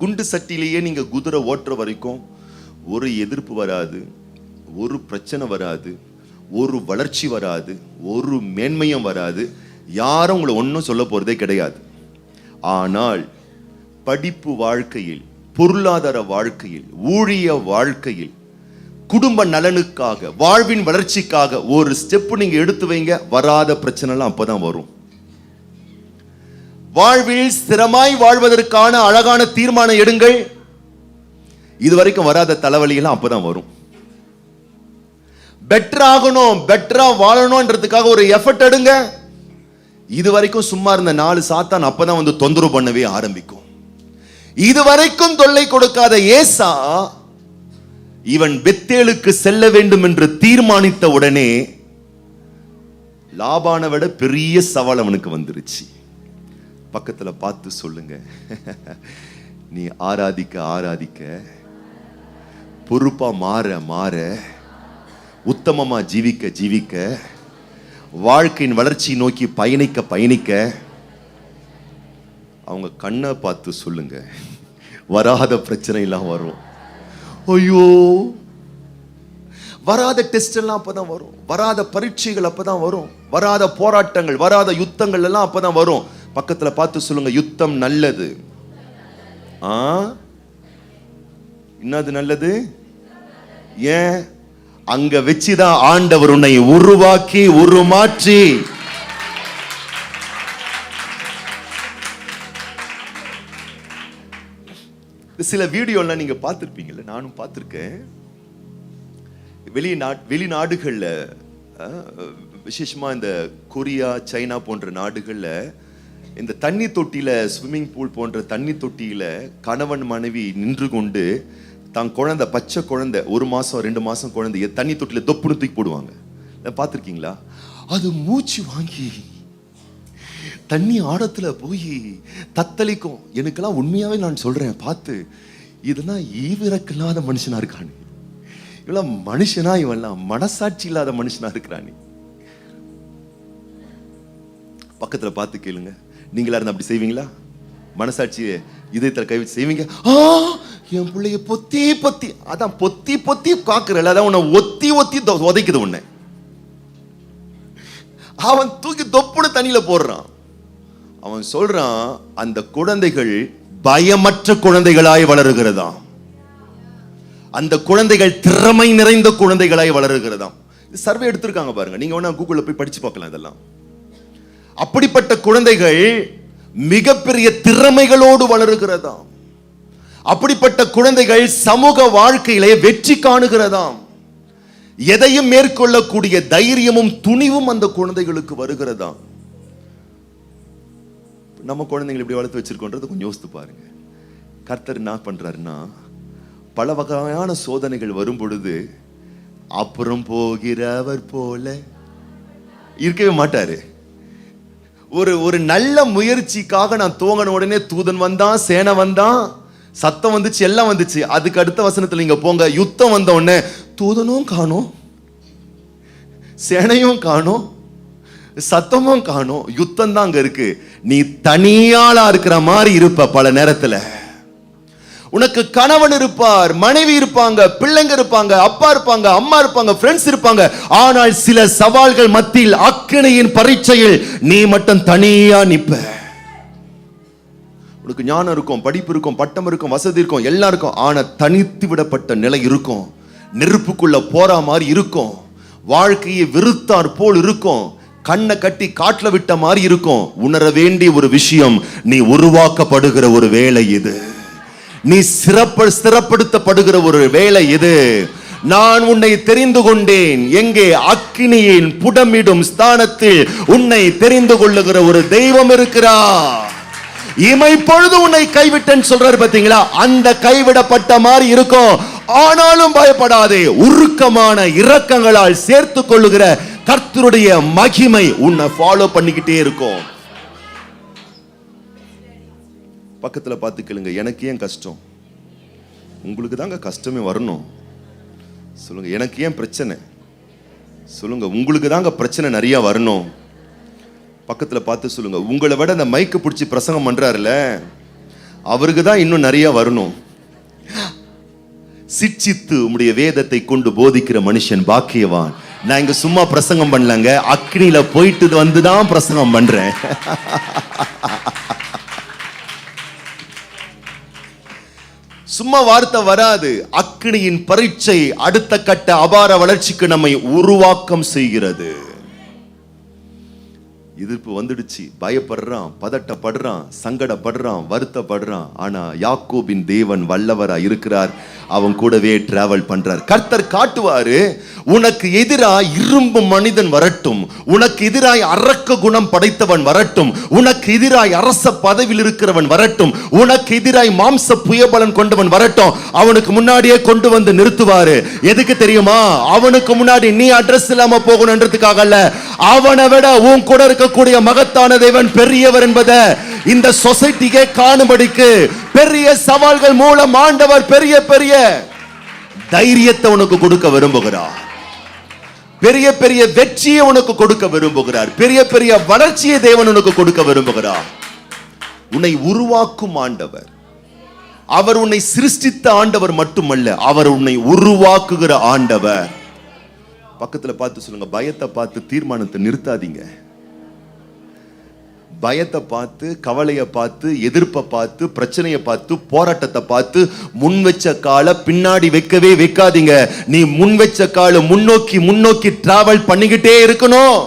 குண்டு சட்டிலேயே நீங்க குதிரை ஓட்டுற வரைக்கும் ஒரு எதிர்ப்பு வராது, ஒரு பிரச்சனை வராது, ஒரு வளர்ச்சி வராது, ஒரு மேன்மையும் வராது, யாரும் உங்களை ஒன்றும் சொல்ல போறதே கிடையாது. ஆனால் படிப்பு வாழ்க்கையில், பொருளாதார வாழ்க்கையில், ஊழிய வாழ்க்கையில், குடும்ப நலனுக்காக, வாழ்வின் வளர்ச்சிக்காக ஒரு ஸ்டெப் நீங்க எடுத்து வைங்க, வராத பிரச்சனைலாம் அப்பதான் வரும். வாழ்வில் ஸ்திரமாய் வாழ்வதற்கான அழகான தீர்மானம் எடுங்கள், இதுவரைக்கும் வராத தலைவலியெல்லாம் அப்பதான் வரும். பெட்டர் ஆகணும், பெட்டரா வாழணும்ன்றதுக்காக ஒரு எஃபர்ட் எடுங்க, இதுவரைக்கும் சும்மா இருந்த 4 சாத்தான் அப்பதான் வந்து தொந்தரவு பண்ணவே ஆரம்பிக்கும். இதுவரைக்கும் தொல்லை கொடுக்காத ஏசா இவன் பெத்தேலுக்கு செல்ல வேண்டும் என்று தீர்மானித்த உடனே லாபானை விட பெரிய சவால் அவனுக்கு வந்துருச்சு. பக்கத்துல பார்த்து சொல்லுங்க, நீ ஆராதிக்க ஆராதிக்க, பொறுப்பா மாற மாற, உத்தமமா ஜீவிக்க ஜீவிக்க, வாழ்க்கையின் வளர்ச்சி நோக்கி பயணிக்க பயணிக்க, அவங்க கண்ணை பார்த்து சொல்லுங்க, வராத பிரச்சனை எல்லாம் வரும். ஐயோ, வராத டெஸ்ட் எல்லாம் அப்பதான் வரும், வராத பரீட்சைகள் அப்பதான் வரும், வராத போராட்டங்கள், வராத யுத்தங்கள் எல்லாம் அப்பதான் வரும். பக்கத்துல பார்த்து சொல்லுங்க, யுத்தம் நல்லது. என்னது நல்லது? ஏன்? அங்க வச்சுதான் ஆண்டவர் உன்னை உருவாக்கி உருமாற்றி சில வீடியோலாம் நீங்க பார்த்திருப்பீங்கல்ல, நானும் பார்த்திருக்கேன். வெளிநாடுகள்ல, விசேஷமா இந்த கொரியா, சைனா போன்ற நாடுகள்ல இந்த தண்ணி தொட்டியில, ஸ்விம்மிங் பூல் போன்ற தண்ணி தொட்டியில கணவன் மனைவி நின்று கொண்டு தான் குழந்தை, பச்சை குழந்தை, 1 மாசம் 2 மாசம் குழந்தைய தண்ணி தொட்டில தொப்புன்னு தூக்கி போடுவாங்க. பார்த்திருக்கீங்களா? அது மூச்சு வாங்கி தண்ணி ஆழத்துல போய் தத்தளிக்கும். எனக்கெல்லாம் உண்மையாவே நான் சொல்றேன், பார்த்து இதெல்லாம் ஈவிரக்கில்லாத மனுஷனா இருக்கானு, இவெல்லாம் மனுஷனா, இவெல்லாம் மனசாட்சி இல்லாத மனுஷனா இருக்கிறானே. பக்கத்துல பார்த்து கேளுங்க, நீங்களா இருந்தா அப்படி செய்வீங்களா? மனசாட்சியை இதயத்துல கை வச்சு செய்வீங்க? என் பிள்ளைய பொத்தி பொத்தி, அதான் பொத்தி பொத்தி காக்குறல, அதான் உன்னை ஒத்தி ஒத்தி உதைக்குது உன்னை. அவன் தூக்கி தொப்புன்னு தண்ணியில போடுறான். அவன் சொல்றான், அந்த குழந்தைகள் பயமற்ற குழந்தைகளாய் வளருகிறதாம், அந்த குழந்தைகள் திறமை நிறைந்த குழந்தைகளாய் வளருகிறதாம். சர்வே எடுத்திருக்காங்க பாருங்க, நீங்க வேணா கூகுள்ல போய் படிச்சு பார்க்கலாம். இதெல்லாம் அப்படிப்பட்ட குழந்தைகள் மிகப்பெரிய திறமைகளோடு வளருகிறதாம். அப்படிப்பட்ட குழந்தைகள் சமூக வாழ்க்கையிலே வெற்றி காணுகிறதாம். எதையும் மேற்கொள்ளக்கூடிய தைரியமும் துணிவும் அந்த குழந்தைகளுக்கு வருகிறதாம். நம்ம குழந்தைங்களை இப்படி வளர்த்து வச்சிருக்கோன்றது கொஞ்சம் யோசித்து பாருங்க. கர்த்தர் என்ன பண்றாருன்னா, பல வகையான சோதனைகள் வரும் பொழுது அப்புறம் போகிறவர் போல இருக்கவே மாட்டாரு. ஒரு நல்ல முயற்சிக்காக நான் துவங்கின உடனே தூதன் வந்தான், சேனை வந்தான், சத்தம் வந்துச்சு, எல்லாம் வந்துச்சு. அதுக்கு அடுத்த வசனத்துல நீங்க போங்க, யுத்தம் வந்த உடனே தூதனும் காணோம், சேனையும் காணோம், சத்தமும் காணோம், யுத்தம் தான் அங்க இருக்கு. நீ தனியாளா இருக்கிற மாதிரி இருப்ப. பல நேரத்துல உனக்கு கணவன் இருப்பார், மனைவி இருப்பாங்க, பிள்ளைங்க இருப்பாங்க, அப்பா இருப்பாங்க, அம்மா இருப்பாங்க, ஃப்ரெண்ட்ஸ் இருப்பாங்க. ஆனால் சில சவால்கள் மத்தியில், அக்கினியின் பரீட்சையில் நீ மட்டும் தனியா நிப்ப. உனக்கு ஞானம் இருக்கும், படிப்பு இருக்கும், பட்டம் இருக்கும், வசதி இருக்கும், எல்லாம் இருக்கும். ஆனா தனித்து விடப்பட்ட நிலை இருக்கும். நெருப்புக்குள்ள போற மாதிரி இருக்கும். வாழ்க்கையை வெறுத்தார் போல் இருக்கும். கண்ணை கட்டி காட்டுல விட்ட மாதிரி இருக்கும். உணர வேண்டிய ஒரு விஷயம், நீ உருவாக்கப்படுகிற ஒரு வேலை இது. நீ ஸ்திரப்படுத்தப்படுகிற ஒரு வேலை இது. நான் உன்னை தெரிந்து கொண்டேன். எங்கே? அக்கினியின் புடமிடும் ஸ்தானத்தில் உன்னை தெரிந்து கொள்ளுகிற ஒரு தெய்வம் இருக்கிறார். இமைப்பொழுது உன்னை கைவிட்டேன்னு சொல்றாரு பாத்தீங்களா? அந்த கைவிடப்பட்ட மாதிரி இருக்கும். ஆனாலும் பயப்படாதே. உருக்கமான இரக்கங்களால் சேர்த்து கொள்ளுகிற கர்த்தருடைய மகிமை உன்னை ஃபாலோ பண்ணிக்கிட்டே இருக்கும். பக்கத்துல பார்த்து கேளுங்க, எனக்கு ஏன் கஷ்டம்? உங்களுக்கு தாங்க கஷ்டமே வரணும். சொல்லுங்க, எனக்கு ஏன் பிரச்சனை? சொல்லுங்க, உங்களுக்கு தாங்க பிரச்சனை நிறைய வரணும். பக்கத்துல பார்த்து சொல்லுங்க, உங்களை விட அந்த மைக்கு பிடிச்சி பிரசங்கம் பண்றாருல, அவருக்கு தான் இன்னும் நிறைய வரணும். சிட்சித்து உம்முடைய வேதத்தை கொண்டு போதிக்கிற மனுஷன் பாக்கியவான். நான் இங்க சும்மா பிரசங்கம் பண்ணலங்க, அக்னியில போயிட்டு வந்துதான் பிரசங்கம் பண்றேன். சும்மா வார்த்தை வராது. அக்னியின் பரீட்சை அடுத்த கட்ட அபார வளர்ச்சிக்கு நம்மை உருவாக்கம் செய்கிறது. எதிர்ப்பு வந்துடுச்சு, பயப்படுறான், பதட்டப்படுறான், சங்கடப்படுறான், வருத்தப்படுறான். ஆனா யாக்கோபின் தேவன் வல்லவரா இருக்கிறார். அவன் கூடவே டிராவல் பண்றார். கர்த்தர் காட்டுவாரு, உனக்கு எதிராய் இரும்பு மனிதன் வரட்டும், உனக்கு எதிராய் அரக்க குணம் படைத்தவன் வரட்டும், உனக்கு எதிராய் அரச பதவியில் இருக்கிறவன் வரட்டும், உனக்கு எதிராய் மாம்ச புயபலன் கொண்டவன் வரட்டும், அவனுக்கு முன்னாடியே கொண்டு வந்து நிறுத்துவாரு. எதுக்கு தெரியுமா? அவனுக்கு முன்னாடி நீ அட்ரஸ் இல்லாம போகணும்ன்றதுக்காக அல்ல, அவனை விட உன் கூட இருக்கக்கூடிய மகத்தான தேவன் பெரியவர் என்பதை இந்த சொசைட்டிக்கே காணும்படிக்கு பெரிய சவால்கள் மூலம் ஆண்டவர் பெரிய பெரிய தைரியத்தை உனக்கு கொடுக்க விரும்புகிறார். பெரிய பெரிய வெற்றியை உனக்கு கொடுக்க விரும்புகிறார். பெரிய பெரிய வளர்ச்சியை தேவன் உனக்கு கொடுக்க விரும்புகிறார். உன்னை உருவாக்கும் ஆண்டவர். அவர் உன்னை சிருஷ்டித்த ஆண்டவர் மட்டுமல்ல, அவர் உன்னை உருவாக்குகிற ஆண்டவர். பக்கத்துல பார்த்து சொல்லுங்க, பயத்தை பார்த்து தீர்மானத்தை நிறுத்தாதீங்க. பயத்தை பார்த்து, கவலையை பார்த்து, எதிர்ப்பை பார்த்து, பிரச்சனையை பார்த்து, போராட்டத்தை பார்த்து முன் வச்ச காலை பின்னாடி வைக்கவே வைக்காதீங்க. நீ முன் வச்ச காலை முன்னோக்கி முன்னோக்கி டிராவல் பண்ணிக்கிட்டே இருக்கணும்.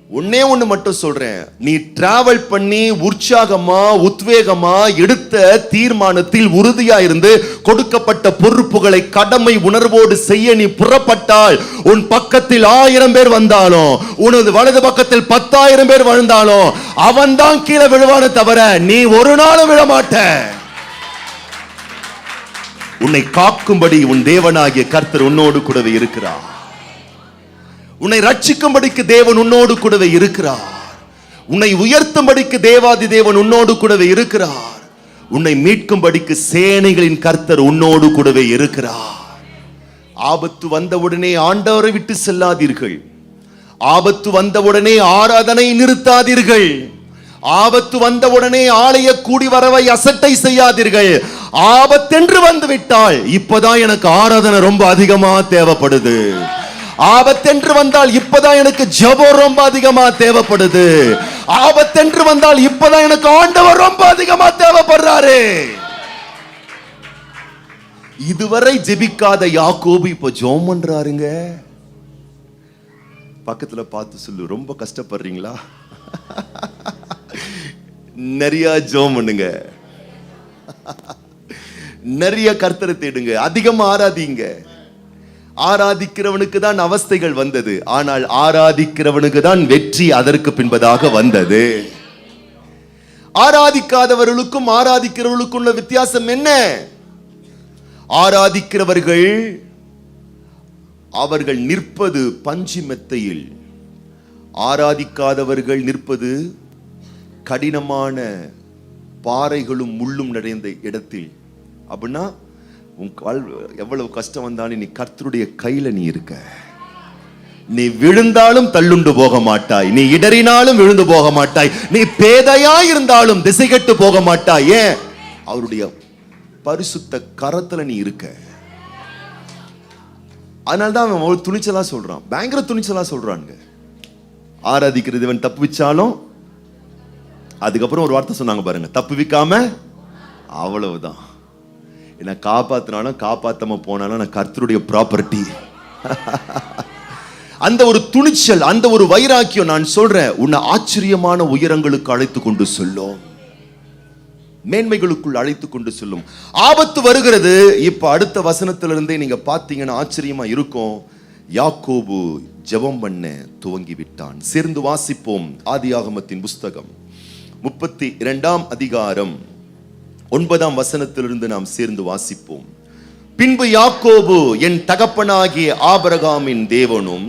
ஒன்னே ஒண்ணு மட்டும் சொல்றேன், நீ டிராவல் பண்ணி உற்சாகமா உத்வேகமா எடுத்த தீர்மானத்தில் உறுதியா இருந்து கொடுக்கப்பட்ட பொறுப்புகளை கடமை உணர்வோடு செய்ய நீ புறப்பட்டால், உன் பக்கத்தில் 1000 பேர் வந்தாலும், உனது வலது பக்கத்தில் 10,000 பேர் வாழ்ந்தாலும் அவன் தான் கீழே விழுவானே தவிர நீ ஒரு நாளும் விழமாட்ட. உன்னை காக்கும்படி உன் தேவனாகிய கர்த்தர் உன்னோடு கூடவே இருக்கிறார். உன்னை ரட்சிக்கும்படிக்கு தேவன் உன்னோடு கூடவே இருக்கிறார். உன்னை உயர்த்தும்படிக்கு தேவாதி தேவன் உன்னோடு கூடவே இருக்கிறார். உன்னை மீட்கும்படிக்கு சேனைகளின் கர்த்தர் உன்னோடு கூடவே இருக்கிறார். ஆபத்து வந்தவுடனே ஆண்டவரை விட்டு செல்லாதீர்கள். ஆபத்து வந்தவுடனே ஆராதனை நிறுத்தாதீர்கள். ஆபத்து வந்தவுடனே ஆலய கூடி வரவை அசட்டை செய்யாதீர்கள். ஆபத்தென்று வந்து விட்டால் இப்பதான் எனக்கு ஆராதனை ரொம்ப அதிகமா தேவைப்படுது, ஆபத்தென்று வந்தால் இப்பதான் எனக்கு ஜெபம் ரொம்ப அதிகமா தேவைப்படுது, ஆபத்தென்று வந்தால் இப்பதான் எனக்கு ஆண்டவர் ரொம்ப அதிகமா தேவைப்படுறாரு. இதுவரை ஜெபிக்காத யாக்கோபு இப்ப ஜெபம் பண்றாருங்க. பக்கத்துல பார்த்து சொல்லு, ரொம்ப கஷ்டப்படுறீங்களா? நிறைய ஜெபம் பண்ணுங்க, நிறைய கர்த்தரை தேடுங்க, அதிகமா ஆராதிங்க. ஆராதிக்கிறவனுக்கு தான் அவஸ்தைகள் வந்தது, ஆனால் ஆராதிக்கிறவனுக்கு தான் வெற்றி அதற்கு பின்பதாக வந்தது. ஆராதிக்காதவர்களுக்கும் ஆராதிக்கிறவர்களுக்கும் உள்ள வித்தியாசம் என்ன? ஆராதிக்கிறவர்கள் அவர்கள் நிற்பது பஞ்சு மெத்தையில், ஆராதிக்காதவர்கள் நிற்பது கடினமான பாறைகளும் முள்ளும் நிறைந்த இடத்தில். அப்படின்னா உன் எவ்வளவு கஷ்டம் வந்தாலும் நீ கர்த்தருடைய கையில நீ இருக்க. நீ விழுந்தாலும் தள்ளுண்டு போக மாட்டாய், நீ இடறினாலும் விழுந்து போக மாட்டாய், நீ பேதையா இருந்தாலும் திசை கெட்டு போக மாட்டாய். ஏன்? அவருடைய பரிசுத்த கரத்துல நீ இருக்க. அதனால்தான் அவன் ஒரு துணிச்சலா சொல்றான், பயங்கர துணிச்சலா சொல்றாங்க. ஆராதிக்கிறது இவன் தப்புவிச்சாலும், அதுக்கப்புறம் ஒரு வார்த்தை சொன்னாங்க பாருங்க, தப்புவிக்காம அவ்வளவுதான். என்ன காப்பாத்தினாலும் காப்பாத்தாம போனாலும் நான் கர்த்தருடைய ப்ராப்பர்ட்டி. அந்த ஒரு துணிச்சல், அந்த ஒரு வைராக்கியம், நான் சொல்றேன், உன்னை ஆச்சரியமான உயரங்களுக்கு அழைத்து கொண்டு சொல்லும், மேன்மைகளுக்குள் அழைத்து கொண்டு சொல்லும். ஆபத்து வருகிறது. இப்ப அடுத்த வசனத்திலிருந்தே நீங்க பாத்தீங்கன்னா ஆச்சரியமா இருக்கும். யாக்கோபு ஜெபம் பண்ண துவங்கி விட்டான். சேர்ந்து வாசிப்போம். ஆதியாகமத்தின் புஸ்தகம் 32ஆம் அதிகாரம் 9ஆம் வசனத்திலிருந்து நாம் சேர்ந்து வாசிப்போம். பின்பு யாக்கோபு, என் தகப்பனாகிய ஆபிரகாமின் தேவனும்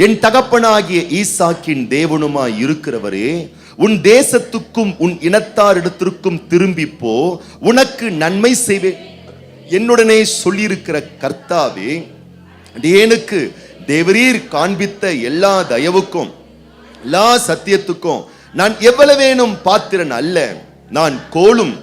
என் தகப்பனாகிய ஈசாக்கின் தேவனுமாய் இருக்கிறவரே, உன் தேசத்துக்கும் உன் இனத்தாரிடத்திற்கும் திரும்பி போ, உனக்கு நன்மை செய்வேன் என்னுடனே சொல்லியிருக்கிற கர்த்தாவே, எனக்கு தேவரீர் காண்பித்த எல்லா தயவுக்கும் எல்லா சத்தியத்துக்கும் நான் எவ்வளவேனும் பாத்திரன் அல்ல. நான் கோலும்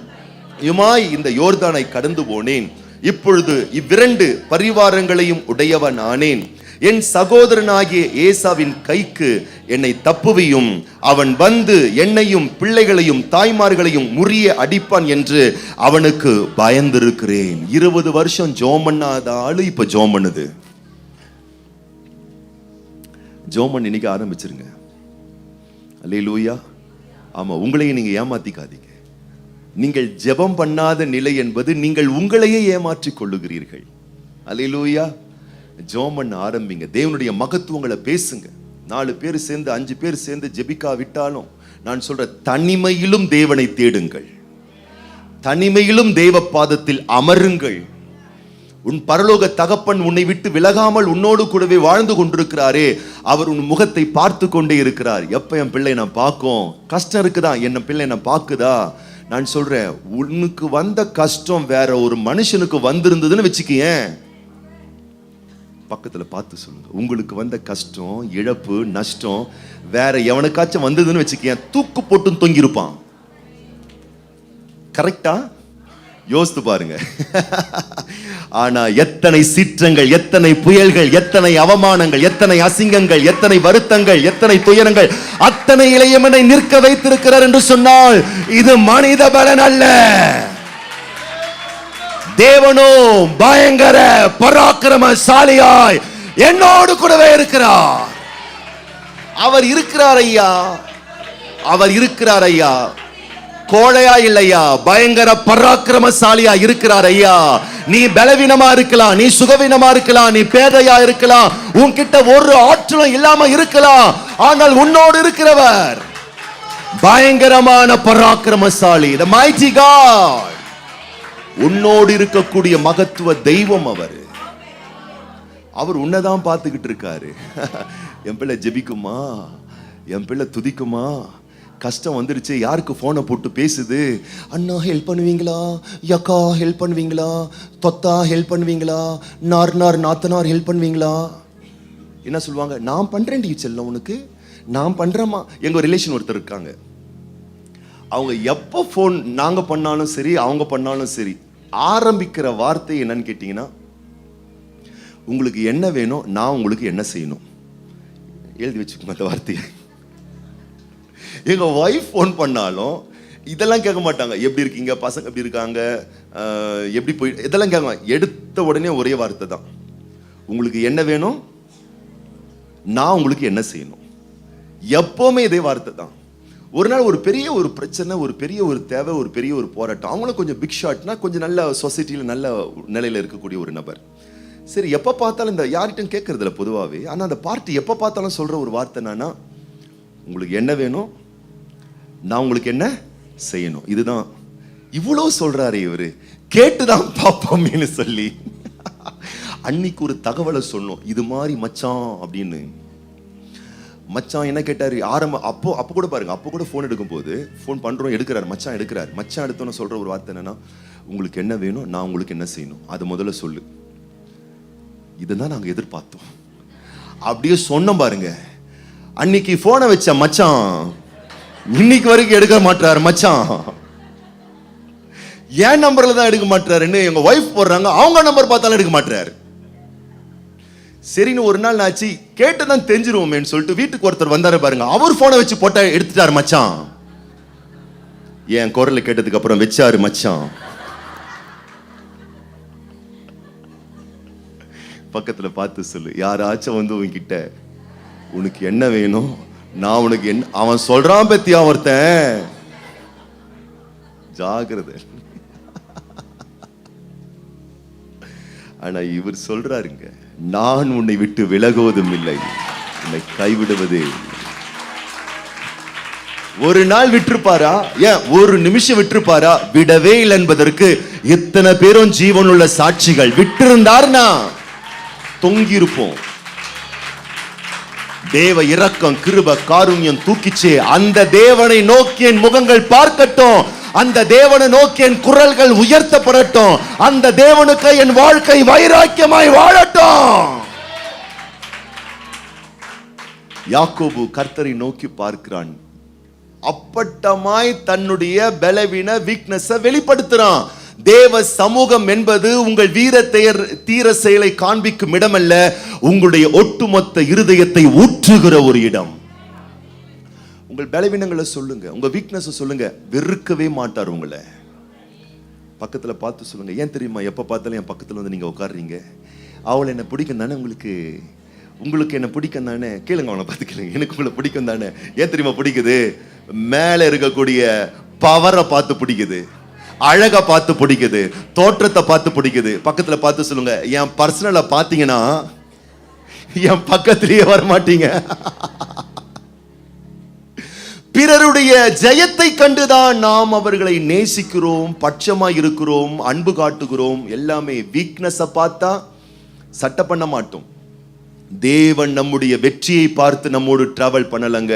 யுமாய் இந்த யோர்தானை கடந்து போனேன். இப்பொழுது இவ்விரண்டு பரிவாரங்களையும் உடையவன் ஆனேன். என் சகோதரனாகிய ஏசாவின் கைக்கு என்னை தப்புவியும். அவன் வந்து என்னையும் பிள்ளைகளையும் தாய்மார்களையும் முறிய அடிப்பான் என்று அவனுக்கு பயந்திருக்கிறேன். 20 வருஷம் ஜோம் பண்ணாத ஆளு இப்ப ஜோம் பண்ணுது. ஜோம் பண்ண இன்னைக்கு ஆரம்பிச்சிருங்க. அல்லேலூயா. ஆமா, உங்களையும் நீங்க ஏமாத்திக்காதீங்க. நீங்கள் ஜெபம் பண்ணாத நிலை என்பது நீங்கள் உங்களையே ஏமாற்றிக் கொள்ளுகிறீர்கள். அல்லேலூயா. ஜெபம் பண்ண ஆரம்பிங்க. தேவனுடைய மகத்துவங்களை பேசுங்க. 4 பேர் சேர்ந்து 5 பேர் சேர்ந்து ஜெபிக்கா விட்டாலும் நான் சொல்ற தனிமையிலும் தேவனை தேடுங்கள். தனிமையிலும் தேவ பாதத்தில் அமருங்கள். உன் பரலோக தகப்பன் உன்னை விட்டு விலகாமல் உன்னோடு கூடவே வாழ்ந்து கொண்டிருக்கிறாரே, அவர் உன் முகத்தை பார்த்து கொண்டே இருக்கிறார். எப்ப என் பிள்ளை நான் பார்க்கும்? கஷ்டம் இருக்குதா? என்ன பிள்ளை நான் பார்க்குதா? நான் சொல்றேன், உனக்கு வந்த கஷ்டம் வேற ஒரு மனுஷனுக்கு வந்திருந்ததுன்னு வச்சுக்கேன், பக்கத்துல பார்த்து சொல்லுங்க, உங்களுக்கு வந்த கஷ்டம், இழப்பு, நஷ்டம் வேற எவனுக்காச்சும் வந்ததுன்னு வச்சுக்கேன், தூக்கு போட்டு தொங்கிருப்பான். கரெக்டா? யோசித்து பாருங்க. ஆனா எத்தனை சீற்றங்கள், எத்தனை புயல்கள், எத்தனை அவமானங்கள், எத்தனை அசிங்கங்கள், எத்தனை வருத்தங்கள், எத்தனை துயரங்கள், அத்தனை இளையமனை நிற்க வைத்திருக்கிறார் என்று சொன்னால் இது மனித பலன் அல்ல. தேவனோ பயங்கர பராக்கிரமசாலியாய் என்னோடு கூடவே இருக்கிறார். அவர் இருக்கிறார் ஐயா, அவர் இருக்கிறார் ஐயா. கோழையா இல்லையா, பயங்கர பராக்கிரமசாலியா இருக்கிறார் ஐயா. நீ பலவீனமா இருக்கலாம், நீ சுகவீனமா இருக்கலாம், நீ பேதையா இருக்கலாம், உன்கிட்ட ஒரு ஆற்றலும் இல்லாம இருக்கலாம், ஆனால் உன்னோடு இருக்கிறவர் பயங்கரமான பராக்கிரமசாலி, the mighty God. உன்னோடு இருக்கக்கூடிய மகத்துவ தெய்வம் அவர். அவர் உன்னதான் பார்த்துக்கிட்டு இருக்காரு. என் பிள்ளை ஜெபிக்குமா, என் பிள்ளை துதிக்குமா, கஷ்டம் வந்துருச்சு, யாருக்கு போனை போட்டு பேசுது, அண்ணா ஹெல்ப் பண்ணுவீங்களா, யக்கா ஹெல்ப் பண்ணுவீங்களா, தொத்தா ஹெல்ப் பண்ணுவீங்களா, நார்னார் நாத்தனார் ஹெல்ப் பண்ணுவீங்களா, என்ன சொல்லுவாங்க, நான் பண்றேன் டீச்சர், உனக்கு நான் பண்றேம்மா. எங்க ரிலேஷன் ஒருத்தர் இருக்காங்க, அவங்க எப்போ போன் நாங்க பண்ணாலும் சரி அவங்க பண்ணாலும் சரி ஆரம்பிக்கிற வார்த்தை என்னன்னு கேட்டீங்கன்னா, உங்களுக்கு என்ன வேணும், நான் உங்களுக்கு என்ன செய்யணும். எழுதி வச்சுக்கோங்க அந்த வார்த்தையை. எங்க வைஃப் போன் பண்ணாலும் இதெல்லாம் கேட்க மாட்டாங்க, எப்படி இருக்கீங்க, பசங்க எப்படி இருக்காங்க, எப்படி போய், இதெல்லாம் கேட்க. எடுத்த உடனே ஒரே வார்த்தை தான், உங்களுக்கு என்ன வேணும், நான் உங்களுக்கு என்ன செய்யணும். எப்பவுமே இதே வார்த்தை தான். ஒரு நாள் ஒரு பெரிய ஒரு பிரச்சனை, ஒரு பெரிய ஒரு தேவை, ஒரு பெரிய ஒரு போராட்டம். அவங்களும் கொஞ்சம் பிக் ஷாட்னா, கொஞ்சம் நல்ல சொசைட்டியில் நல்ல நிலையில் இருக்கக்கூடிய ஒரு நபர். சரி, எப்போ பார்த்தாலும் இந்த யார்கிட்டும் கேட்கறதில்ல பொதுவாகவே, ஆனால் அந்த பார்ட்டி எப்போ பார்த்தாலும் சொல்கிற ஒரு வார்த்தை என்னன்னா, உங்களுக்கு என்ன வேணும், நான் உங்களுக்கு என்ன செய்யணும். இதுதான். இவ்வளோ சொல்றாரு இவரு, கேட்டுதான் பார்ப்போம்னு சொல்லி அன்னைக்கு ஒரு தகவலை சொன்னோம், இது மாதிரி மச்சான் அப்படின்னு. மச்சான் என்ன கேட்டாரு, அப்போ கூட பாருங்க, அப்போ கூட ஃபோன் எடுக்கும் போது, ஃபோன் பண்றோம், எடுக்கிறாரு, மச்சான் எடுக்கிறாரு. மச்சான் எடுத்தோன்னு சொல்ற ஒரு வார்த்தை என்னன்னா, உங்களுக்கு என்ன வேணும், நான் உங்களுக்கு என்ன செய்யணும், அது முதல்ல சொல்லு. இதுதான் நாங்க எதிர்பார்த்தோம். அப்படியே சொன்னோம் பாருங்க. அன்னைக்கு போனை வச்ச மச்சான் இன்னைக்கு வரைக்கும் எடுக்க மாட்டாரு. மச்சான் என் நம்பர்ல தான் எடுக்க மாட்டாருன்னு எங்க வைஃப் போடுறாங்க, அவங்க நம்பர் பார்த்தாலும் எடுக்க மாட்டாரு. சரின்னு ஒரு நாள் ஆச்சு, கேட்டுதான் தெரிஞ்சிருவோமேன்னு சொல்லிட்டு வீட்டுக்கு ஒருத்தர் வந்தாரு பாருங்க, அவர் போனை வச்சு போட்டா எடுத்துட்டாரு மச்சான். என் குரலை கேட்டதுக்கு அப்புறம் வச்சாரு மச்சான். பக்கத்துல பார்த்து சொல்லு, யாராச்சும் வந்து உன்கிட்ட உனக்கு என்ன வேணும், நான் உனக்கு என்ன, அவன் சொல்றான் பத்தியா ஒருத்தன், ஜாகிரதை. ஆனா இவர் சொல்றாருங்க, நான் உன்னை விட்டு விலகுவதும் இல்லை, உன்னை கைவிடுவதே. ஒரு நாள் விட்டுருப்பாரா? ஏன் ஒரு நிமிஷம் விட்டுருப்பாரா? விடவே இல்லை என்பதற்கு இத்தனை பேரும் ஜீவனுள்ள சாட்சிகள். விட்டிருந்தார்னா தொங்கி இருப்போம். தேவ இரக்கம், கிருபை, காருண்யம் தூக்கிச்சே. அந்த தேவனை நோக்கி என் முகங்கள் பார்க்கட்டும், அந்த தேவனை நோக்கி என் குரல்கள் உயர்த்தப்படட்டும், அந்த தேவனுக்கு என் வாழ்க்கை வைராக்கியமாய் வாழட்டும். யாக்கோபு கர்த்தரை நோக்கி பார்க்கிறான். அப்பட்டமாய் தன்னுடைய பலவீன வீக்னஸை வெளிப்படுத்துறான். தேவ சமூகம் என்பது உங்கள் தீர செயலை காண்பிக்கும் இடமல்ல, உங்களுடைய ஒட்டுமொத்த இருதயத்தை ஊற்றுகிற ஒரு இடம். உங்கள் பலவீனங்களை சொல்லுங்க, உங்க வீக்னஸ் சொல்லுங்க, வெறுக்கவே மாட்டார் உங்களை. பக்கத்துல பார்த்து சொல்லுங்க, ஏன் தெரியுமா எப்ப பார்த்தாலும் என் பக்கத்துல வந்து நீங்க உட்காடுறீங்க, அவளை என்ன பிடிக்கும் தானே உங்களுக்கு என்ன பிடிக்கும் தானே, கேளுங்க அவனை பார்த்து கேளுங்க, எனக்கு உங்களை பிடிக்கும் தானே. ஏன் தெரியுமா பிடிக்குது? மேல இருக்கக்கூடிய பவரை பார்த்து பிடிக்குது, அழகை பார்த்து பிடிக்குது, தோற்றத்தை பார்த்து பிடிக்குது. பக்கத்துல பார்த்து சொல்லுங்க, என் பர்சனலை பார்த்தீங்கன்னா என் பக்கத்திலேயே வர மாட்டீங்க. பிறருடைய ஜெயத்தை கண்டுதான் நாம் அவர்களை நேசிக்கிறோம், பட்சமாய் இருக்கிறோம், அன்பு காட்டுகிறோம். எல்லாமே வீக்னஸை பார்த்தா சட்டை பண்ண மாட்டோம். தேவன் நம்முடைய வெற்றியை பார்த்து நம்மோடு டிராவல் பண்ணலங்க.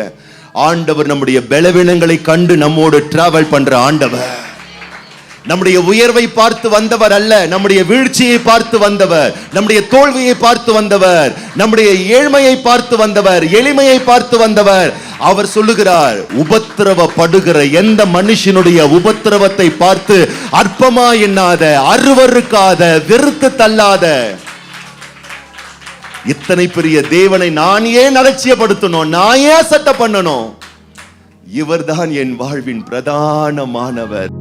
ஆண்டவர் நம்முடைய பலவீனங்களை கண்டு நம்மோடு டிராவல் பண்ற ஆண்டவர். நம்முடைய உயர்வை பார்த்து வந்தவர் அல்ல, நம்முடைய வீழ்ச்சியை பார்த்து வந்தவர், நம்முடைய தோல்வியை பார்த்து வந்தவர், நம்முடைய ஏழ்மையை பார்த்து வந்தவர், எளிமையை பார்த்து வந்தவர். அவர் சொல்லுகிறார், உபத்திரவப்படுகிற எந்த மனுஷனுடைய உபத்திரவத்தை பார்த்து அற்பமா எண்ணாத, அருவருக்காத, வெறுத்து தள்ளாத. இத்தனை பெரிய தேவனை நான் ஏன் அலட்சியப்படுத்தணும், நான் ஏன் சட்டை பண்ணணும்? இவர்தான் என் வாழ்வின் பிரதானமானவர்.